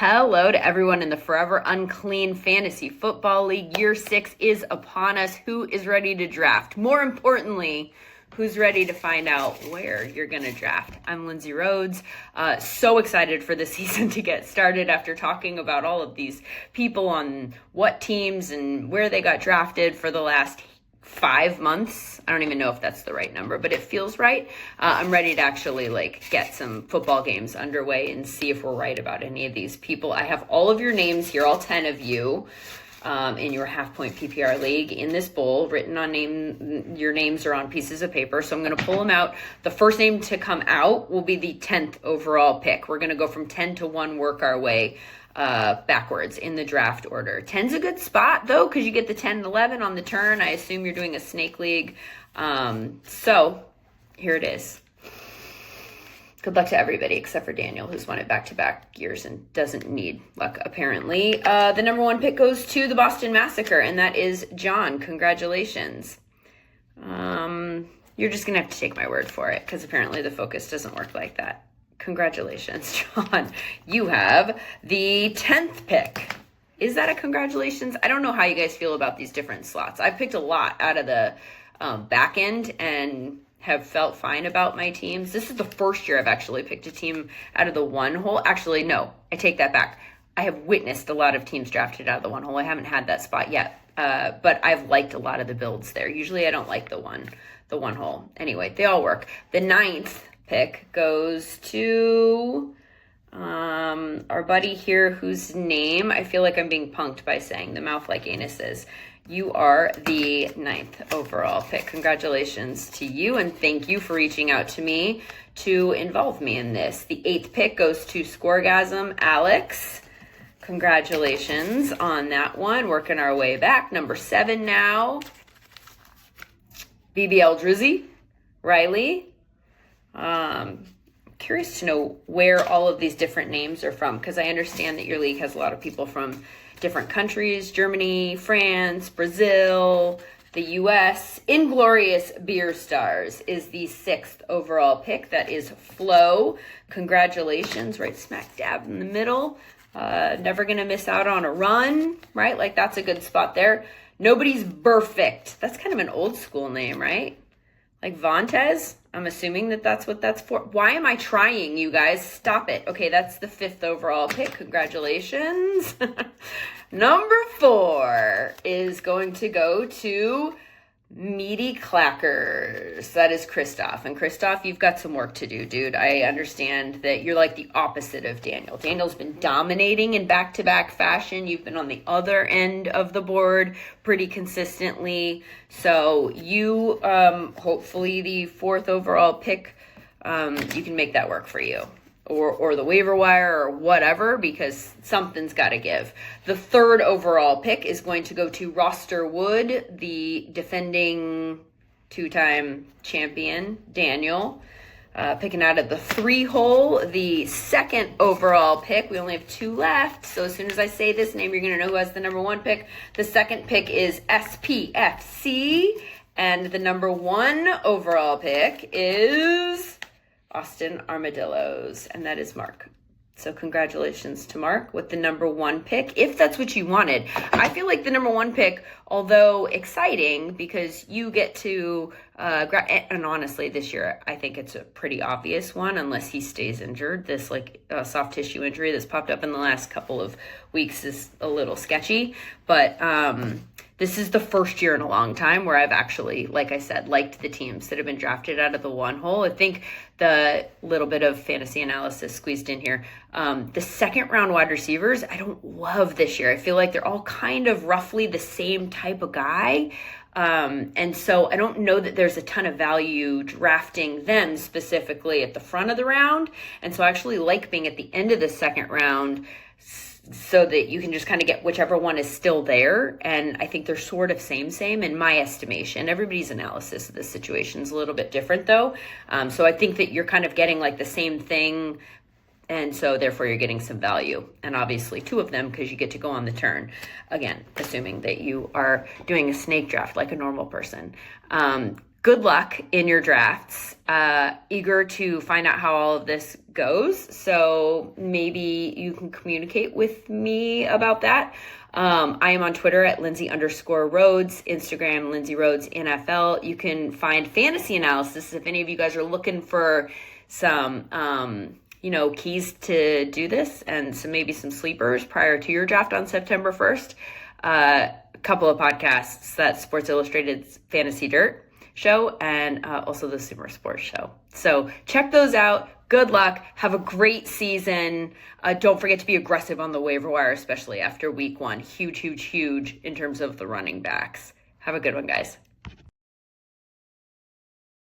Hello to everyone in the Forever Unclean Fantasy Football League. Year 6 is upon us. Who is ready to draft? More importantly, who's ready to find out where you're going to draft? I'm Lindsay Rhodes. So excited for the season to get started after talking about all of these people on what teams and where they got drafted for the last 5 months. I don't even know if that's the right number, but it feels right. I'm ready to actually get some football games underway and see if we're right about any of these people. I have all of your names here, all 10 of you, in your half-point PPR league in this bowl, written on your names are on pieces of paper. So I'm going to pull them out. The first name to come out will be the 10th overall pick. We're going to go from 10 to 1, work our way backwards in the draft order. 10's a good spot though, because you get the 10 and 11 on the turn. I assume you're doing a snake league. So here it is. Good luck to everybody except for Daniel, who's won it back-to-back years and doesn't need luck, apparently. The number 1 pick goes to the Boston Massacre, and that is John. Congratulations. You're just going to have to take my word for it, because apparently the focus doesn't work like that. Congratulations, John. You have the 10th pick. Is that a congratulations? I don't know how you guys feel about these different slots. I've picked a lot out of the back end and have felt fine about my teams. This is the first year I've actually picked a team out of the 1 hole. Actually, no, I take that back. I have witnessed a lot of teams drafted out of the 1 hole. I haven't had that spot yet, but I've liked a lot of the builds there. Usually I don't like the one hole. Anyway, they all work. The 9th pick goes to our buddy here whose name I feel like I'm being punked by saying, the mouth like anuses. You are the 9th overall pick. Congratulations to you, and thank you for reaching out to me to involve me in this. The 8th pick goes to Scoregasm Alex. Congratulations on that one. Working our way back. Number 7 now. BBL Drizzy. Riley. Curious to know where all of these different names are from, because I understand that your league has a lot of people from different countries: Germany, France, Brazil, the US. Inglorious Beer Stars is the 6th overall pick. That is Flo. Congratulations, right smack dab in the middle. Never gonna miss out on a run, right? Like, that's a good spot there. Nobody's Perfect. That's kind of an old school name, right? Like Vontez? I'm assuming that that's what that's for. Why am I trying, you guys? Stop it. Okay, that's the 5th overall pick. Congratulations. Number 4 is going to go to Meaty Clackers. That is Christoph. And Christoph, you've got some work to do, dude. I understand that you're like the opposite of Daniel. Daniel's been dominating in back-to-back fashion. You've been on the other end of the board pretty consistently. So you, hopefully the 4th overall pick, you can make that work for you. Or the waiver wire or whatever, because something's got to give. The 3rd overall pick is going to go to Roster Wood, the defending 2-time champion, Daniel. Picking out of the 3 hole, the 2nd overall pick. We only have 2 left, so as soon as I say this name, you're going to know who has the number 1 pick. The 2nd pick is SPFC, and the number 1 overall pick is Austin Armadillos, and that is Mark. So congratulations to Mark with the number 1 pick, if that's what you wanted. I feel like the number 1 pick, although exciting, because you get to and honestly, this year I think it's a pretty obvious one, unless he stays injured. This soft tissue injury that's popped up in the last couple of weeks is a little sketchy, but this is the first year in a long time where I've actually, like I said, liked the teams that have been drafted out of the 1 hole. I think the little bit of fantasy analysis squeezed in here. The 2nd round wide receivers, I don't love this year. I feel like they're all kind of roughly the same type of guy. And so I don't know that there's a ton of value drafting them specifically at the front of the round. And so I actually like being at the end of the 2nd round, so that you can just kind of get whichever one is still there. And I think they're sort of same in my estimation. Everybody's analysis of this situation is a little bit different though. So I think that you're kind of getting like the same thing, and so therefore you're getting some value. And obviously 2 of them, because you get to go on the turn. Again, assuming that you are doing a snake draft like a normal person. good luck in your drafts. Eager to find out how all of this goes. So maybe you can communicate with me about that. I am on Twitter at Lindsay_Rhodes, Instagram, Lindsay Rhodes NFL. You can find fantasy analysis if any of you guys are looking for some, keys to do this and maybe some sleepers prior to your draft on September 1st. A couple of podcasts, that Sports Illustrated's Fantasy Dirt show and also the Super Sports show. So check those out. Good luck. Have a great season. Don't forget to be aggressive on the waiver wire, especially after week 1. Huge, huge, huge in terms of the running backs. Have a good one, guys.